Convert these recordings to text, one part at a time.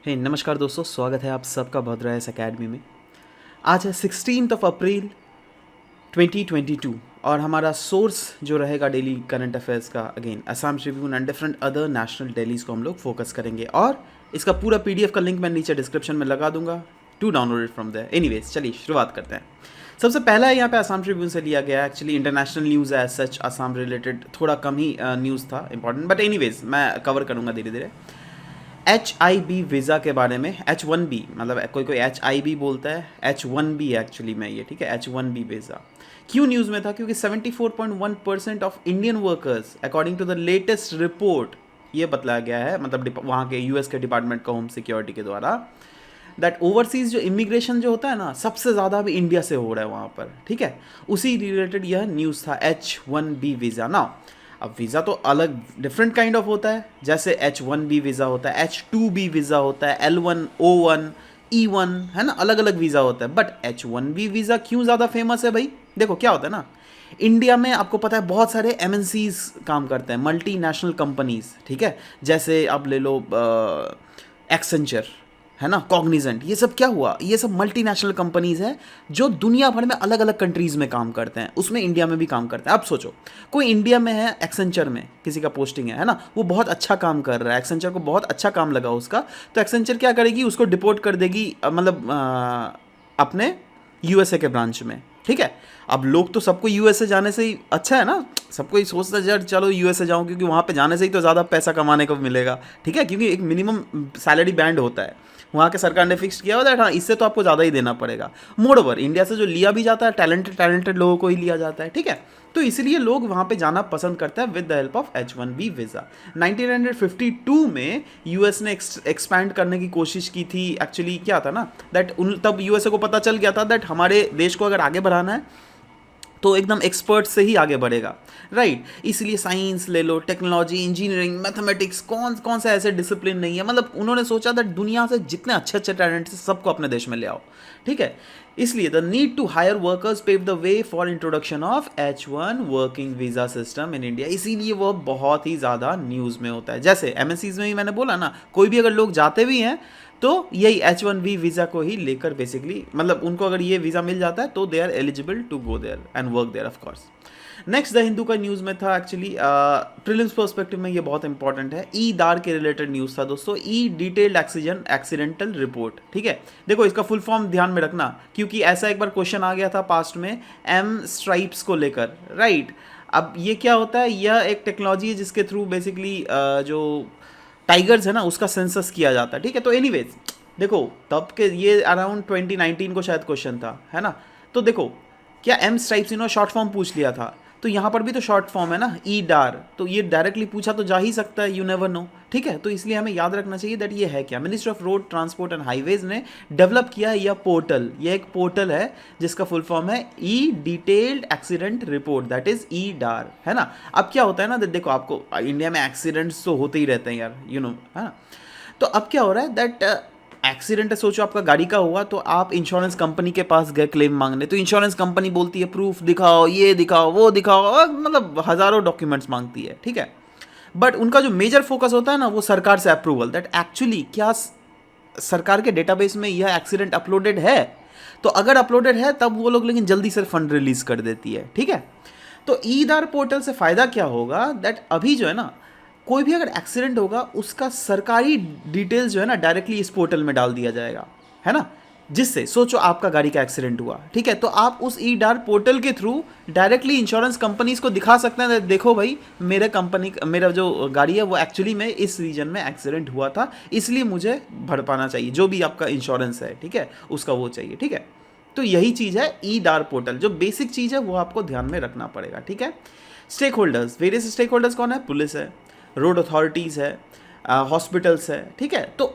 नमस्कार दोस्तों, स्वागत है आप सबका भद्रा एस अकेडमी में। आज है 16 अप्रैल 2022 और हमारा सोर्स जो रहेगा डेली करंट अफेयर्स का again Assam Tribune and different other national dailies को हम लोग फोकस करेंगे और इसका पूरा पीडीएफ का लिंक मैं नीचे डिस्क्रिप्शन में लगा दूंगा to download it from there. Anyways चलिए शुरुआत करते हैं। सबसे पहला है यहाँ पे असम ट्रिब्यून से लिया गया है। एक्चुअली इंटरनेशनल न्यूज़ है, एज सच असम रिलेटेड थोड़ा कम ही न्यूज़ था इंपॉर्टेंट, बट एनीवेज मैं कवर करूँगा धीरे धीरे। HIV वीज़ा के बारे में, H1B मतलब कोई कोई HIV बोलता है, H1B एक्चुअली में ये, ठीक है, H1B वीज़ा क्यों न्यूज़ में था? क्योंकि 74.1% of Indian workers according to the latest report ये बतलाया गया है, मतलब वहाँ के US के डिपार्टमेंट का होम सिक्योरिटी के द्वारा, दैट ओवरसीज़ जो इमिग्रेशन जो होता है ना, सबसे ज़्यादा अभी इंडिया से हो रहा है वहाँ पर, ठीक है। उसी रिलेटेड यह न्यूज़ था H1B वीज़ा। ना अब वीज़ा तो अलग डिफरेंट काइंड ऑफ होता है, जैसे H1B वीज़ा होता है, H2B वीज़ा होता है, L1, O1, E1, है ना, अलग अलग वीज़ा होता है। बट H1B वीज़ा क्यों ज़्यादा फेमस है भाई? देखो क्या होता है ना, इंडिया में आपको पता है बहुत सारे MNCs काम करते हैं, मल्टी नेशनल कंपनीज, ठीक है। जैसे आप ले लो एक्सेंचर, है ना, कॉग्निजेंट, ये सब क्या हुआ, ये सब मल्टीनेशनल कंपनीज हैं जो दुनिया भर में अलग अलग कंट्रीज़ में काम करते हैं, उसमें इंडिया में भी काम करते हैं। अब सोचो कोई इंडिया में है, एक्सेंचर में किसी का पोस्टिंग है ना, वो बहुत अच्छा काम कर रहा है, एक्सेंचर को बहुत अच्छा काम लगा उसका, तो एक्सेंचर क्या करेगी, उसको डिपोर्ट कर देगी मतलब अपने USA के ब्रांच में, ठीक है। अब लोग तो सबको USA जाने से ही अच्छा है ना, सबको ही सोचता है यार चलो USA जाऊँ, क्योंकि वहाँ पे जाने से ही तो ज़्यादा पैसा कमाने को मिलेगा, ठीक है, क्योंकि एक मिनिमम सैलरी बैंड होता है वहाँ के सरकार ने फिक्स किया होता है, हाँ इससे तो आपको ज़्यादा ही देना पड़ेगा। मोर ओवर इंडिया से जो लिया भी जाता है, टैलेंटेड लोगों को ही लिया जाता है, ठीक है। तो इसलिए लोग वहाँ पे जाना पसंद करते हैं with the help of H1B visa. 1952 में US ने एक्सपैंड करने की कोशिश की थी। एक्चुअली क्या था ना, दैट तब USA को पता चल गया था दैट हमारे देश को अगर आगे बढ़ाना है तो एकदम एक्सपर्ट से ही आगे बढ़ेगा, राइट। इसलिए साइंस ले लो, टेक्नोलॉजी, इंजीनियरिंग, मैथमेटिक्स, कौन कौन से ऐसे डिसिप्लिन नहीं है, मतलब उन्होंने सोचा था दुनिया से जितने अच्छे अच्छे टैलेंट से सबको अपने देश में ले आओ, ठीक है। इसलिए the need to hire workers pave the way for introduction of H1 working visa system in India. इसीलिए वह बहुत ही ज़्यादा न्यूज़ में होता है। जैसे MNCs में ही मैंने बोला ना, कोई भी अगर लोग जाते भी हैं तो यही H1B वीज़ा को ही लेकर बेसिकली, मतलब उनको अगर ये वीज़ा मिल जाता है तो they are eligible to go there and work there of course. Next the Hindu का न्यूज़ में था। एक्चुअली प्रीलिम्स पर्सपेक्टिव में ये बहुत इंपॉर्टेंट है। दार के रिलेटेड न्यूज़ था दोस्तों, डिटेल्ड एक्सीडेंटल रिपोर्ट, ठीक है। देखो इसका फुल फॉर्म ध्यान में रखना, क्योंकि ऐसा एक बार क्वेश्चन आ गया था पास्ट में M स्ट्राइप्स को लेकर, राइट। अब ये क्या होता है, यह एक टेक्नोलॉजी है जिसके थ्रू बेसिकली जो टाइगर्स है ना उसका सेंसस किया जाता है, ठीक है। तो एनीवेज देखो तब के ये अराउंड 2019 को शायद क्वेश्चन था, है ना। तो देखो क्या M स्ट्राइप्स इन्होंने शॉर्ट फॉर्म पूछ लिया था, तो यहाँ पर भी तो शॉर्ट फॉर्म है ना, डार, तो ये डायरेक्टली पूछा तो जा ही सकता है, यू नेवर नो, ठीक है। तो इसलिए हमें याद रखना चाहिए दैट ये है क्या, ministry of road transport and highways ने डेवलप किया है यह पोर्टल। ये एक पोर्टल है जिसका फुल फॉर्म है detailed accident report, that is DAR, है ना। अब क्या होता है ना, देखो आपको इंडिया में एक्सीडेंट्स तो होते ही रहते हैं यार, यू नो, है ना। तो अब क्या हो रहा है दैट एक्सीडेंट है, सोचो आपका गाड़ी का हुआ, तो आप इंश्योरेंस कंपनी के पास गए क्लेम मांगने, तो इंश्योरेंस कंपनी बोलती है प्रूफ दिखाओ, ये दिखाओ, वो दिखाओ, और मतलब हज़ारों डॉक्यूमेंट्स मांगती है, ठीक है। बट उनका जो मेजर फोकस होता है ना वो सरकार से अप्रूवल, दैट एक्चुअली क्या सरकार के डेटाबेस में यह एक्सीडेंट अपलोडेड है, तो अगर अपलोडेड है तब वो लोग लेकिन जल्दी से फंड रिलीज कर देती है, ठीक है। तो ईदार पोर्टल से फ़ायदा क्या होगा, दैट अभी जो है ना कोई भी अगर एक्सीडेंट होगा उसका सरकारी डिटेल्स जो है ना डायरेक्टली इस पोर्टल में डाल दिया जाएगा, है ना। जिससे सोचो आपका गाड़ी का एक्सीडेंट हुआ, ठीक है, तो आप उस डार पोर्टल के थ्रू डायरेक्टली इंश्योरेंस कंपनीज को दिखा सकते हैं, देखो भाई मेरा जो गाड़ी है वो एक्चुअली में इस रीजन में एक्सीडेंट हुआ था, इसलिए मुझे भरपाना चाहिए, जो भी आपका इंश्योरेंस है, ठीक है, उसका वो चाहिए, ठीक है। तो यही चीज़ है डार पोर्टल, जो बेसिक चीज़ है वो आपको ध्यान में रखना पड़ेगा, ठीक है। Stakeholders, various stakeholders कौन है, पुलिस है, रोड अथॉरिटीज़ है, हॉस्पिटल्स है, ठीक है। तो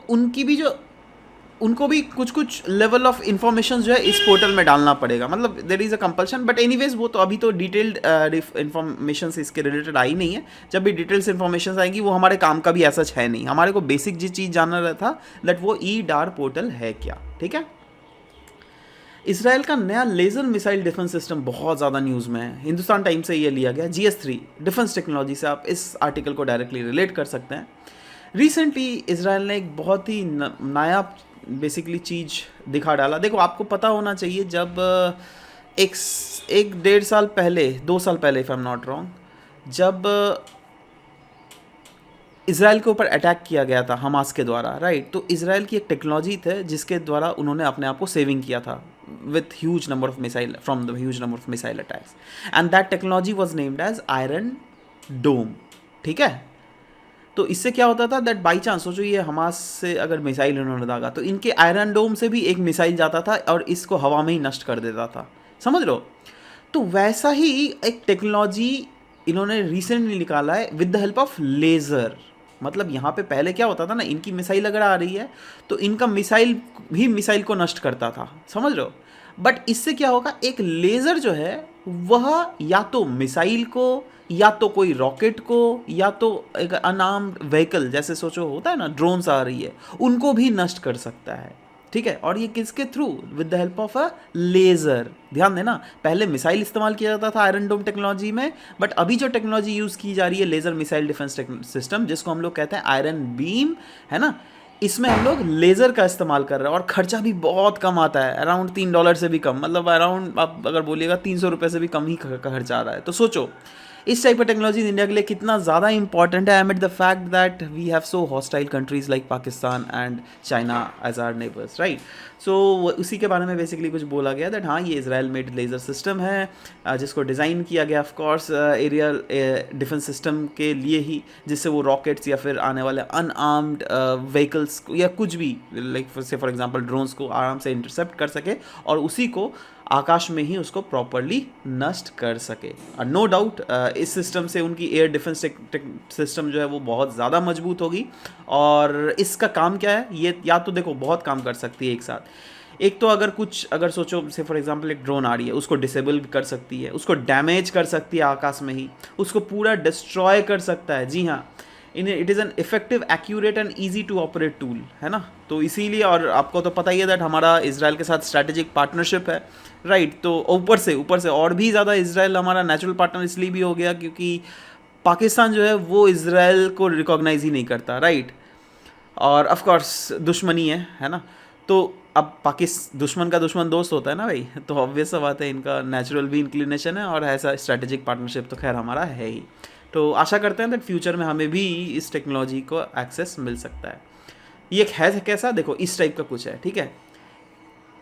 उनको भी कुछ कुछ लेवल ऑफ इंफॉर्मेशन जो है इस पोर्टल में डालना पड़ेगा, मतलब there is a compulsion, but anyways वो तो अभी तो डिटेल्ड इन्फॉर्मेशन इसके रिलेटेड आई नहीं है। जब भी डिटेल्स इन्फॉर्मेशन आएंगी वो हमारे काम का भी ऐसा है नहीं, हमारे को बेसिक जो चीज़ जानना रहता दैट वो डार पोर्टल है क्या, ठीक है। इसराइल का नया लेजर मिसाइल डिफेंस सिस्टम बहुत ज़्यादा न्यूज़ में है। हिंदुस्तान टाइम्स से ये लिया गया, GS3 डिफेंस टेक्नोलॉजी से आप इस आर्टिकल को डायरेक्टली रिलेट कर सकते हैं। रिसेंटली इसराइल ने एक बहुत ही नया बेसिकली चीज़ दिखा डाला। देखो आपको पता होना चाहिए, जब एक एक 1.5 साल पहले, 2 साल पहले if I am not wrong, जब इसराइल के ऊपर अटैक किया गया था हमास के द्वारा, राइट, तो इसराइल की एक टेक्नोलॉजी थे जिसके द्वारा उन्होंने अपने आप को सेविंग किया था with huge number of missile, from the huge number of missile attacks, and that technology was named as Iron Dome. ठीक है, तो इससे क्या होता था, दैट बाई चांस सोचो ये हमास से अगर मिसाइल उन्होंने दागा तो इनके आयरन डोम से भी एक मिसाइल जाता था और इसको हवा में ही नष्ट कर देता था, समझ लो। तो वैसा ही एक टेक्नोलॉजी इन्होंने रिसेंटली निकाला है with the help of laser. मतलब यहाँ पे पहले क्या होता था ना, इनकी मिसाइल अगर आ रही है तो इनका मिसाइल भी मिसाइल को नष्ट करता था, समझ लो। बट इससे क्या होगा, एक लेज़र जो है वह या तो मिसाइल को, या तो कोई रॉकेट को, या तो एक अनआर्म्ड व्हीकल, जैसे सोचो होता है ना ड्रोन्स आ रही है, उनको भी नष्ट कर सकता है। ठीक है, और ये किसके through, with the help of a laser. ध्यान देना, पहले मिसाइल इस्तेमाल किया जाता था आयरन डोम टेक्नोलॉजी में, बट अभी जो टेक्नोलॉजी यूज़ की जा रही है लेज़र मिसाइल डिफेंस सिस्टम, जिसको हम लोग कहते हैं आयरन बीम, है ना, इसमें हम लोग लेज़र का इस्तेमाल कर रहे हैं और खर्चा भी बहुत कम आता है, अराउंड $3 से भी कम, मतलब अराउंड आप अगर बोलिएगा 300 रुपये से भी कम ही खर्चा आ रहा है। तो सोचो इस टाइप का टेक्नोलॉजी इंडिया के लिए कितना ज़्यादा इंपॉर्टेंट है, amid the fact that we have so hostile countries like Pakistan and China as our neighbours, right. So उसी के बारे में बेसिकली कुछ बोला गया दैट हाँ ये इसराइल मेड लेज़र सिस्टम है, जिसको डिज़ाइन किया गया ऑफकोर्स एरियल डिफेंस सिस्टम के लिए ही, जिससे वो रॉकेट्स या फिर आने वाले अनआर्म्ड व्हीकल्स या कुछ भी लाइक से फॉर एग्जांपल ड्रोन्स को आराम से इंटरसेप्ट कर सके और उसी को आकाश में ही उसको प्रॉपरली नष्ट कर सके। नो डाउट इस सिस्टम से उनकी एयर डिफेंस सिस्टम जो है वो बहुत ज़्यादा मजबूत होगी। और इसका काम क्या है, ये या तो देखो बहुत काम कर सकती है एक साथ। एक तो अगर सोचो से फॉर एग्जांपल एक ड्रोन आ रही है, उसको डिसेबल कर सकती है, उसको डैमेज कर सकती है आकाश में ही, उसको पूरा डिस्ट्रॉय कर सकता है। जी हाँ, it is an effective, accurate and easy to operate tool, है ना। तो इसीलिए, और आपको तो पता ही है दैट हमारा इसराइल के साथ स्ट्रैटेजिक पार्टनरशिप है, राइट। तो ऊपर से और भी ज़्यादा इसराइल हमारा नेचुरल पार्टनर इसलिए भी हो गया क्योंकि पाकिस्तान जो है वो इसराइल को रिकॉग्नाइज ही नहीं करता, राइट। और ऑफ कोर्स दुश्मनी है ना। तो अब दुश्मन का दुश्मन दोस्त होता है ना भाई, तो ऑब्वियस सा बात है इनका नेचुरल भी इंक्लिनेशन है और ऐसा स्ट्रैटेजिक पार्टनरशिप तो खैर हमारा है ही। तो आशा करते हैं दैट फ्यूचर में हमें भी इस टेक्नोलॉजी को एक्सेस मिल सकता है। ये है कैसा, देखो इस टाइप का कुछ है, ठीक है।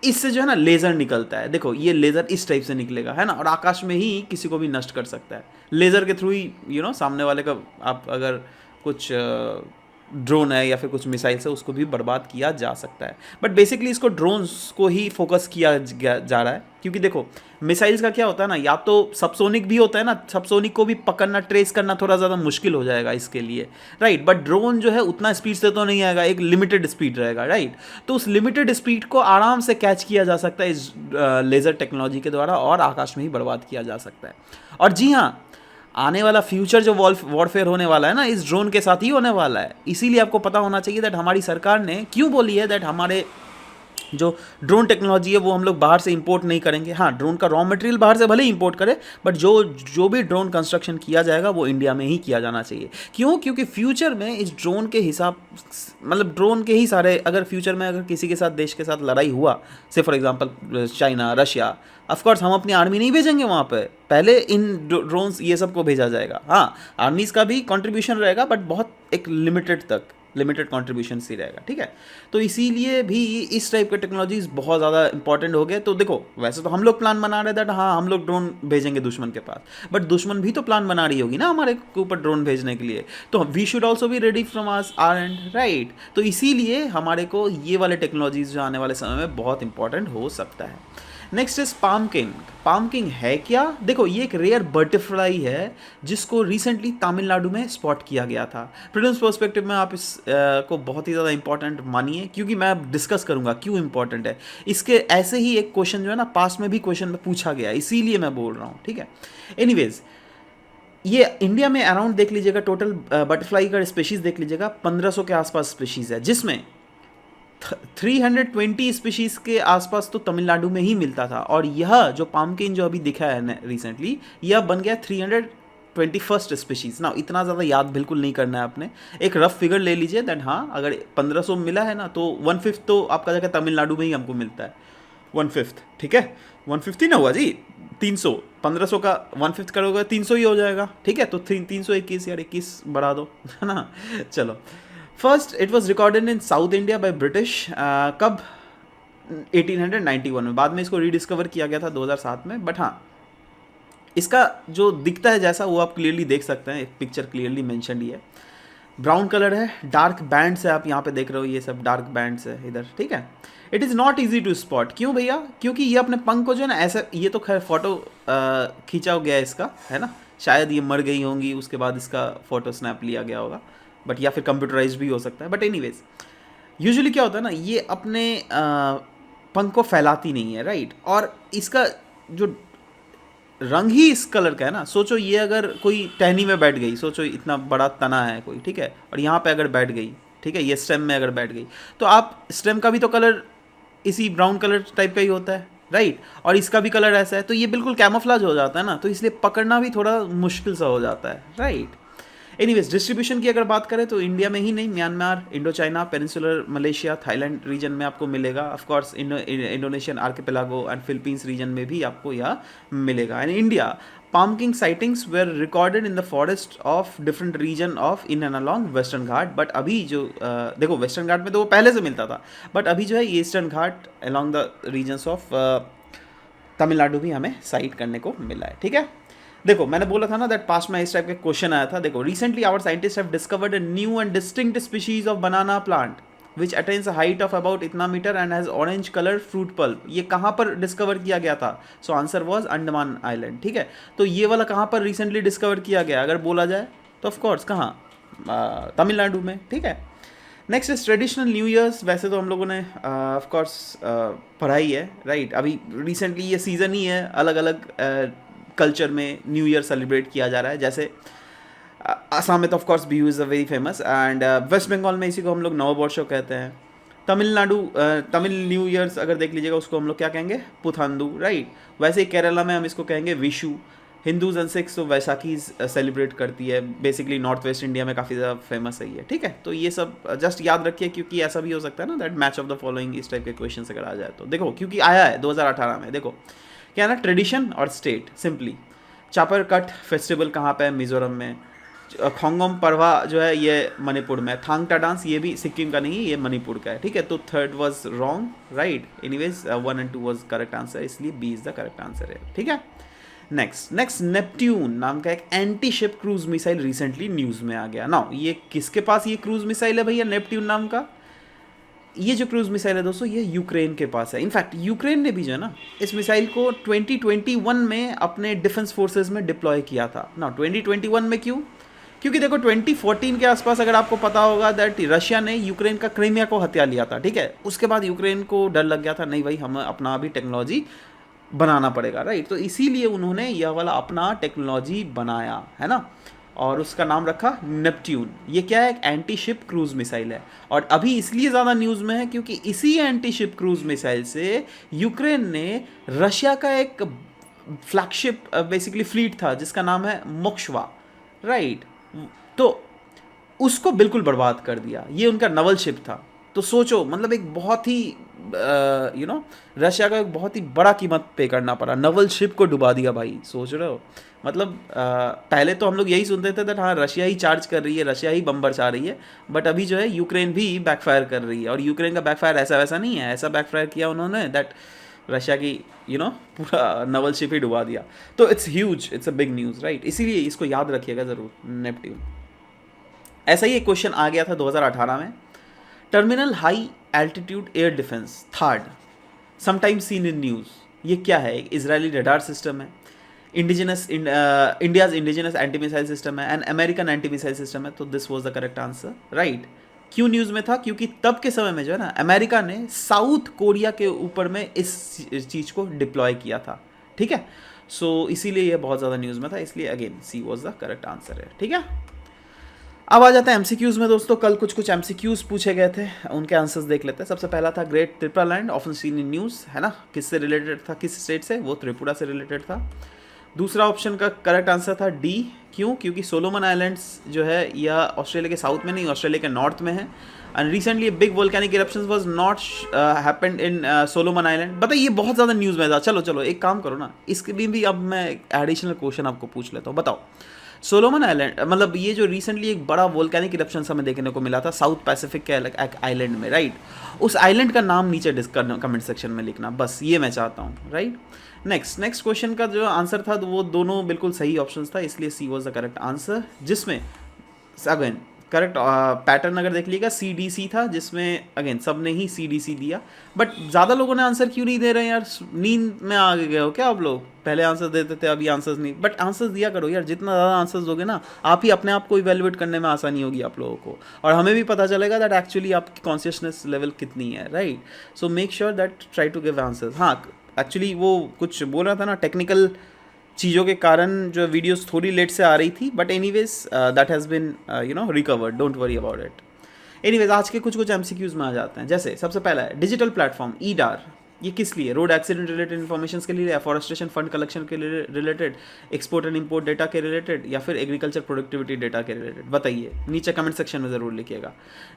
इससे जो है ना लेज़र निकलता है, देखो ये लेज़र इस टाइप से निकलेगा, है ना, और आकाश में ही किसी को भी नष्ट कर सकता है लेज़र के थ्रू ही। सामने वाले का आप अगर कुछ ड्रोन है या फिर कुछ मिसाइल से उसको भी बर्बाद किया जा सकता है। बट बेसिकली इसको ड्रोन्स को ही फोकस किया जा रहा है क्योंकि देखो मिसाइल्स का क्या होता है ना, या तो सबसोनिक भी होता है ना, सबसोनिक को भी पकड़ना, ट्रेस करना थोड़ा ज़्यादा मुश्किल हो जाएगा इसके लिए, राइट। बट ड्रोन जो है उतना स्पीड से तो नहीं आएगा, एक लिमिटेड स्पीड रहेगा, राइट। तो उस लिमिटेड स्पीड को आराम से कैच किया जा सकता है इस लेज़र टेक्नोलॉजी के द्वारा और आकाश में ही बर्बाद किया जा सकता है। और जी हाँ, आने वाला फ्यूचर जो वॉरफेयर होने वाला है ना, इस ड्रोन के साथ ही होने वाला है। इसीलिए आपको पता होना चाहिए दैट हमारी सरकार ने क्यों बोली है दैट हमारे जो ड्रोन टेक्नोलॉजी है वो हम लोग बाहर से इंपोर्ट नहीं करेंगे। हाँ, ड्रोन का रॉ मटेरियल बाहर से भले ही इंपोर्ट करें, बट जो भी ड्रोन कंस्ट्रक्शन किया जाएगा वो इंडिया में ही किया जाना चाहिए। क्यों? क्योंकि फ्यूचर में इस ड्रोन के हिसाब, मतलब ड्रोन के ही सारे, अगर फ्यूचर में अगर किसी के साथ देश के साथ लड़ाई हुआ, से for example China, Russia, of course हम अपनी आर्मी नहीं भेजेंगे वहाँ पे, पहले इन ड्रोन्स ये सब को भेजा जाएगा। हाँ, आर्मीज़ का भी कंट्रीब्यूशन रहेगा बट बहुत एक लिमिटेड कॉन्ट्रीब्यूशन ही रहेगा, ठीक है। तो इसीलिए भी इस टाइप के टेक्नोलॉजीज़ बहुत ज़्यादा इंपॉर्टेंट हो गए। तो देखो वैसे तो हम लोग प्लान बना रहे थे, हाँ हम लोग ड्रोन भेजेंगे दुश्मन के पास, बट दुश्मन भी तो प्लान बना रही होगी ना हमारे ऊपर ड्रोन भेजने के लिए, तो we should also be ready from our end, right. तो इसीलिए हमारे को ये वाले टेक्नोलॉजीज़ जो आने वाले समय में बहुत इंपॉर्टेंट हो सकता है। Next is पामकिन। पामकिन है क्या? देखो ये एक रेयर बटरफ्लाई है जिसको रिसेंटली तमिलनाडु में स्पॉट किया गया था। प्रीलिम्स पर्सपेक्टिव में आप इस को बहुत ही ज़्यादा इंपॉर्टेंट मानिए, क्योंकि मैं अब डिस्कस करूंगा क्यों इंपॉर्टेंट है। इसके ऐसे ही एक क्वेश्चन जो है ना पास्ट में भी क्वेश्चन में पूछा गया, इसीलिए मैं बोल रहा हूँ, ठीक है। एनीवेज, ये इंडिया में अराउंड देख लीजिएगा, टोटल बटरफ्लाई का स्पीशीज़ देख लीजिएगा 1500 के आसपास स्पीशीज़ है, जिसमें 320 स्पीशीज़ के आसपास तो तमिलनाडु में ही मिलता था। और यह जो पामकिन जो अभी दिखा है रिसेंटली, यह बन गया 21st स्पीशीज़ ना, इतना ज़्यादा याद बिल्कुल नहीं करना है आपने, एक रफ फिगर ले लीजिए दैट हाँ अगर 1500 मिला है ना तो 1/5 तो आपका जगह तमिलनाडु में ही हमको मिलता है, 1/5, ठीक है, 150 ना हुआ जी, 300, 1500 का 1/5 करोगे 300 ही हो जाएगा, ठीक है, तो 321 यार 21 बढ़ा दो है ना। चलो, first it was recorded in south India by British, कब, 1891 में, बाद में इसको रीडिस्कवर किया गया था 2007 में, बट हाँ इसका जो दिखता है जैसा वो आप क्लियरली देख सकते हैं, पिक्चर क्लियरली मेंशन ही है, ब्राउन कलर है, डार्क बैंड्स है, आप यहाँ पे देख रहे हो ये सब डार्क बैंड्स है इधर, ठीक है। It is not easy to spot, क्यों भैया, क्योंकि ये अपने पंख को जो है ना ऐसा, ये तो खैर फोटो खींचा गया है इसका, है ना, शायद ये मर गई होंगी उसके बाद इसका फोटो स्नैप लिया गया होगा, बट या फिर कंप्यूटराइज भी हो सकता है, बट एनीवेज यूजुअली क्या होता है ना, ये अपने पंख को फैलाती नहीं है, राइट, और इसका जो रंग ही इस कलर का है ना, सोचो ये अगर कोई टहनी में बैठ गई, सोचो इतना बड़ा तना है कोई, ठीक है, और यहाँ पे अगर बैठ गई, ठीक है, ये स्टेम में अगर बैठ गई, तो आप स्टेम का भी तो कलर इसी ब्राउन कलर टाइप का ही होता है, राइट, और इसका भी कलर ऐसा है, तो ये बिल्कुल कैमोफ्लेज हो जाता है ना, तो इसलिए पकड़ना भी थोड़ा मुश्किल सा हो जाता है, राइट। एनीवेज डिस्ट्रीब्यूशन की अगर बात करें तो इंडिया में ही नहीं, Myanmar, Indo China, peninsular Malaysia, Thailand region में आपको मिलेगा, of course Indonesian archipelago and Philippines region में भी आपको यह मिलेगा। And India, palm king sightings were recorded in the forest of different region of in and along Western Ghat, but अभी जो देखो वेस्टर्न घाट में तो वो पहले से मिलता था, बट अभी जो है Eastern Ghat along the regions of Tamil Nadu भी हमें साइट करने को मिला है, ठीक है। देखो मैंने बोला था ना दैट पास्ट में इस टाइप का क्वेश्चन आया था, देखो recently our scientist have discovered a new and distinct species of banana plant which attains a height of about इतना metre and has orange colour fruit pulp. ये कहाँ पर डिस्कवर किया गया था? So answer was Andaman island, ठीक है। तो ये वाला कहाँ पर रिसेंटली डिस्कवर किया गया अगर बोला जाए तो ऑफकोर्स कहाँ, तमिलनाडु में, ठीक है। Next is traditional new years. वैसे तो हम लोगों ने ऑफकोर्स पढ़ा ही है, राइट। अभी रिसेंटली ये सीज़न ही है, अलग अलग कल्चर में न्यू ईयर सेलिब्रेट किया जा रहा है। जैसे आसाम में तो of course Bihu is a very famous, and West Bengal में इसी को हम लोग नववर्षो कहते हैं। तमिलनाडु तमिल न्यू ईयर्स अगर देख लीजिएगा उसको हम लोग क्या कहेंगे, पुथांदू, राइट। वैसे ही केरला में हम इसको कहेंगे विशु। हिंदूज एंड सिख्स तो वैसाखी सेलिब्रेट करती है, बेसिकली नॉर्थ वेस्ट इंडिया में काफ़ी ज़्यादा फेमस है ये, ठीक है। तो ये सब जस्ट याद रखिए, क्योंकि ऐसा भी हो सकता है ना that match of the following इस टाइप के क्वेश्चन अगर आ जाए तो। देखो क्योंकि आया है 2018 में, देखो क्या ना, ट्रेडिशन और state simply. Chopper cut festival कहाँ पे है? मिजोरम में। खोंगोम परवा जो है ये मणिपुर में। थांगटा डांस ये भी सिक्किम का नहीं है, ये मणिपुर का है, ठीक है। तो third was wrong, right. Anyways 1 and 2 was correct answer, इसलिए B is the correct answer है, ठीक है। नेक्स्ट नेपट्यून नाम का एक anti ship cruise missile recently news में आ गया। नाउ ये किसके पास ये क्रूज मिसाइल है भैया, नेपट्यून नाम का? ये जो क्रूज मिसाइल है दोस्तों ये यूक्रेन के पास है। इनफैक्ट यूक्रेन ने भी जो है ना इस मिसाइल को 2021 में अपने डिफेंस फोर्सेस में डिप्लॉय किया था ना। 2021 में क्यों? क्योंकि देखो 2014 के आसपास अगर आपको पता होगा दैट रशिया ने यूक्रेन का क्रीमिया को हत्या लिया था, ठीक है। उसके बाद यूक्रेन को डर लग गया था, नहीं भाई हमें अपना भी टेक्नोलॉजी बनाना पड़ेगा, राइट। तो इसीलिए उन्होंने यह वाला अपना टेक्नोलॉजी बनाया है ना, और उसका नाम रखा नेपट्यून। ये क्या है? एक एंटी शिप क्रूज मिसाइल है, और अभी इसलिए ज़्यादा न्यूज़ में है क्योंकि इसी एंटी शिप क्रूज मिसाइल से यूक्रेन ने रशिया का एक फ्लैगशिप बेसिकली फ्लीट था जिसका नाम है मोक्ष्वा, राइट। तो उसको बिल्कुल बर्बाद कर दिया। ये उनका नवल शिप था। तो सोचो मतलब एक बहुत ही रशिया का एक बहुत ही बड़ा कीमत पे करना पड़ा, नवल शिप को डुबा दिया भाई, सोच रहे हो। मतलब पहले तो हम लोग यही सुनते थे दैट हाँ रशिया ही चार्ज कर रही है, रशिया ही बम बरसा रही है, बट अभी जो है यूक्रेन भी बैकफायर कर रही है। और यूक्रेन का बैकफायर ऐसा वैसा नहीं है, ऐसा बैकफायर किया उन्होंने दैट रशिया की पूरा नवल शिप ही डुबा दिया। तो it's huge, it's a big news, right. इसीलिए इसको याद रखिएगा ज़रूर, नेपट्यून। ऐसा ही एक क्वेश्चन आ गया था 2018 में। Terminal high altitude air defence THAAD sometimes seen in news, ये क्या है? एक इजरायली रडार सिस्टम है, India's indigenous anti missile system है, and American anti missile system है। तो this was the correct answer, right. क्यों न्यूज़ में था? क्योंकि तब के समय में जो है ना अमेरिका ने साउथ कोरिया के ऊपर में इस चीज़ को डिप्लॉय किया था, ठीक है। सो इसीलिए ये बहुत ज़्यादा न्यूज़ में था, इसलिए again she was the correct answer है, ठीक है। अब आ जाते हैं एमसीक्यूज़ में दोस्तों। कल कुछ एमसीक्यूज़ पूछे गए थे, उनके आंसर्स देख लेते हैं। सबसे पहला था great Tripura land often seen in news, है ना। किससे रिलेटेड था, किस स्टेट से? वो त्रिपुरा से रिलेटेड था। दूसरा ऑप्शन का करेक्ट आंसर था डी। क्यों? क्योंकि सोलोमन आइलैंड्स जो है यह ऑस्ट्रेलिया के साउथ में नहीं, ऑस्ट्रेलिया के नॉर्थ में है। And recently big volcanic eruptions was not happened in Solomon island. बताइए, ये बहुत ज़्यादा न्यूज़ में था। चलो एक काम करो ना, इसके लिए भी अब मैं एडिशनल क्वेश्चन आपको पूछ लेता हूँ। बताओ, सोलोमन आइलैंड मतलब ये जो रिसेंटली एक बड़ा वोल्केनिक इरप्शन हमें देखने को मिला था साउथ पैसिफिक के अलग एक आइलैंड में, राइट? उस आइलैंड का नाम नीचे डिस्कस कमेंट सेक्शन में लिखना, बस ये मैं चाहता हूँ, राइट? नेक्स्ट क्वेश्चन का जो आंसर था वो दोनों बिल्कुल सही ऑप्शंस था, इसलिए she was the correct answer, जिसमें अगेन करेक्ट पैटर्न अगर देख लीजिएगा CDC था, जिसमें अगेन सब ने ही CDC दिया। बट ज़्यादा लोगों ने आंसर क्यों नहीं दे रहे हैं यार? नींद में आ गए हो क्या आप लोग? पहले आंसर देते थे, अभी आंसर्स नहीं। बट आंसर्स दिया करो यार, जितना ज़्यादा आंसर्स दोगे ना, आप ही अपने आप को इवेलुएट करने में आसानी होगी आप लोगों को, और हमें भी पता चलेगा दैट एक्चुअली आपकी कॉन्शियसनेस लेवल कितनी है, right? So make sure that try to give answers. हाँ, एक्चुअली वो कुछ बोल रहा था ना, टेक्निकल चीज़ों के कारण जो वीडियोस थोड़ी लेट से आ रही थी, but anyways that has been recovered, don't worry about it. Anyways आज के कुछ MCQs में आ जाते हैं। जैसे सबसे पहला है डिजिटल प्लेटफॉर्म EDAR। ये किस लिए? रोड एक्सीडेंट रिलेटेड इन्फॉर्मेशन के लिए, एफॉरेस्टेशन फंड कलेक्शन के related, export and import data के रिलेटेड, या फिर एग्रीकल्चर प्रोडक्टिविटी डेटा के रिलेटेड? बताइए, नीचे कमेंट सेक्शन में जरूर लिखिएगा।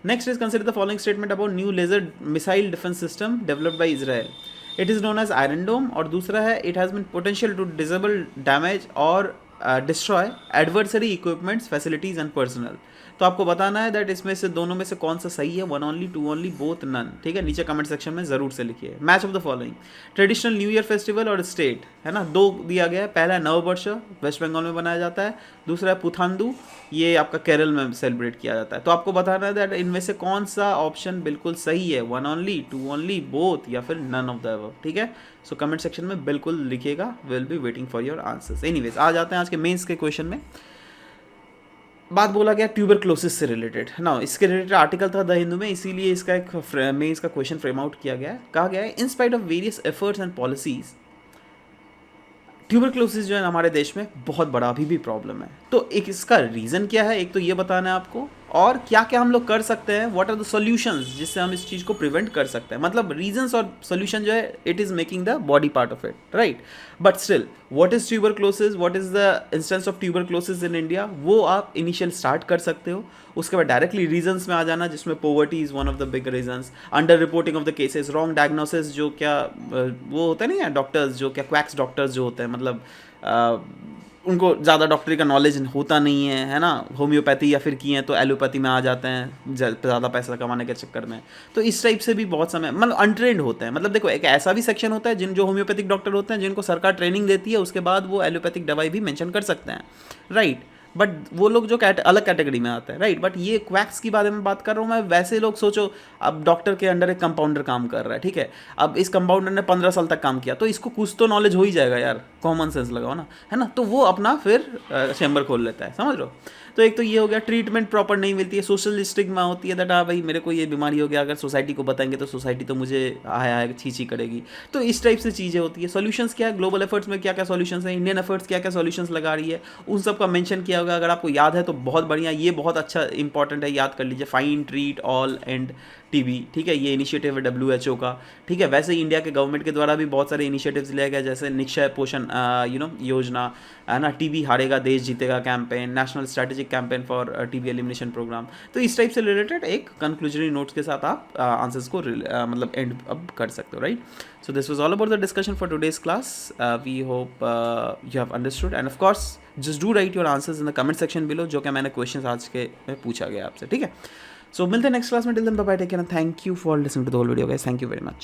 Next is consider the following statement about new laser missile defence system developed by Israel. It is known as Iron Dome. और दूसरा है it has been potential to disable damage और destroy adversary equipments facilities and personnel. तो आपको बताना है that इसमें से दोनों में से कौन सा सही है, 1 ओनली, 2 ओनली, बोथ, नन। ठीक है, नीचे कमेंट सेक्शन में ज़रूर से लिखिए। Match of the following traditional new year festival और स्टेट, है ना, 2 दिया गया है। पहला है नववर्ष, वेस्ट बंगाल में बनाया जाता है। दूसरा है पुथांदू, ये आपका केरल में सेलिब्रेट किया जाता है। तो आपको बताना है दैट इनमें से कौन सा ऑप्शन बिल्कुल सही है, 1 ओनली, 2 ओनली, बोथ, या फिर नन ऑफ द अबव। ठीक है, सो कमेंट सेक्शन में बिल्कुल लिखिएगा। Will be waiting for your answers. Anyways आ जाते हैं आज के मेंस के क्वेश्चन में। बात बोला गया ट्यूबरक्लोसिस से रिलेटेड ना, इसके रिलेटेड आर्टिकल था द हिंदू में, इसीलिए इसका एक इसका क्वेश्चन फ्रेम आउट किया गया है। कहा गया है in spite of various efforts and policies, tuberculosis जो है हमारे देश में बहुत बड़ा अभी भी प्रॉब्लम है। तो एक इसका रीज़न क्या है, एक तो ये बताना है आपको, और क्या क्या हम लोग कर सकते हैं, व्हाट आर द सॉल्यूशंस जिससे हम इस चीज़ को प्रिवेंट कर सकते हैं। मतलब रीजंस और सॉल्यूशन जो है it is making the body part of it, right? But still what is tuberculosis, what is the instance of tuberculosis in India, वो आप इनिशियल स्टार्ट कर सकते हो। उसके बाद डायरेक्टली रीजंस में आ जाना, जिसमें poverty is one of the big reasons, under reporting of the cases, wrong diagnosis, जो क्या वो होता है नहीं है डॉक्टर्स, जो क्या क्वैक्स डॉक्टर्स जो होते हैं, मतलब उनको ज़्यादा डॉक्टरी का नॉलेज होता नहीं है ना, होम्योपैथी या फिर किए हैं तो एलोपैथी में आ जाते हैं ज़्यादा पैसा कमाने के चक्कर में। तो इस टाइप से भी बहुत समय मतलब अनट्रेंड होते हैं। मतलब देखो, एक ऐसा भी सेक्शन होता है जो होम्योपैथिक डॉक्टर होते हैं, जिनको सरकार ट्रेनिंग देती है, उसके बाद वो एलोपैथिक दवाई भी मेंशन कर सकते हैं, राइट? बट वो लोग जो अलग कैटेगरी में आते हैं, राइट? बट ये क्वैक्स की बारे में बात कर रहा हूँ मैं। वैसे लोग सोचो, अब डॉक्टर के अंडर एक कंपाउंडर काम कर रहा है, ठीक है? अब इस कंपाउंडर ने 15 साल तक काम किया, तो इसको कुछ तो नॉलेज हो ही जाएगा यार, कॉमन सेंस लगाओ ना, है ना? तो वो अपना फिर चैम्बर खोल लेता है, समझ लो। तो एक तो ये हो गया, ट्रीटमेंट प्रॉपर नहीं मिलती है, सोशल स्टिग्मा होती है दैट हाँ भाई मेरे को ये बीमारी हो गया, अगर सोसाइटी को बताएंगे तो सोसाइटी तो मुझे हाय छी करेगी। तो इस टाइप से चीज़ें होती है। सॉल्यूशंस क्या है, ग्लोबल एफर्ट्स में क्या क्या सॉल्यूशंस है, इंडियन एफर्ट्स क्या क्या सॉल्यूशंस लगा रही है, उन सब का मेंशन किया होगा। अगर आपको याद है तो बहुत बढ़िया, ये बहुत अच्छा इंपॉर्टेंट है, याद कर लीजिए। Find, treat, all and TB, ठीक है, ये इनिशिएटिव है WHO का, ठीक है। वैसे ही इंडिया के गवर्नमेंट के द्वारा भी बहुत सारे इनिशिएटिव्स लिए गए, जैसे निक्षय पोषण योजना, है ना, TB हारेगा देश जीतेगा campaign, national strategic campaign for TB elimination programme. तो इस टाइप से रिलेटेड एक कंक्लूजरी नोट्स के साथ आप आंसर्स को मतलब एंड अप कर सकते हो, right? So this was all about the discussion for today's class. We hope you have understood, and of course just do write your answers in the comment section below, जो कि मैंने questions आज के में पूछा गया आपसे, ठीक है? सो मिलते हैं नेक्स्ट क्लास में। Till then bye bye, take care, thank you for listening to the whole video guys, thank you very much.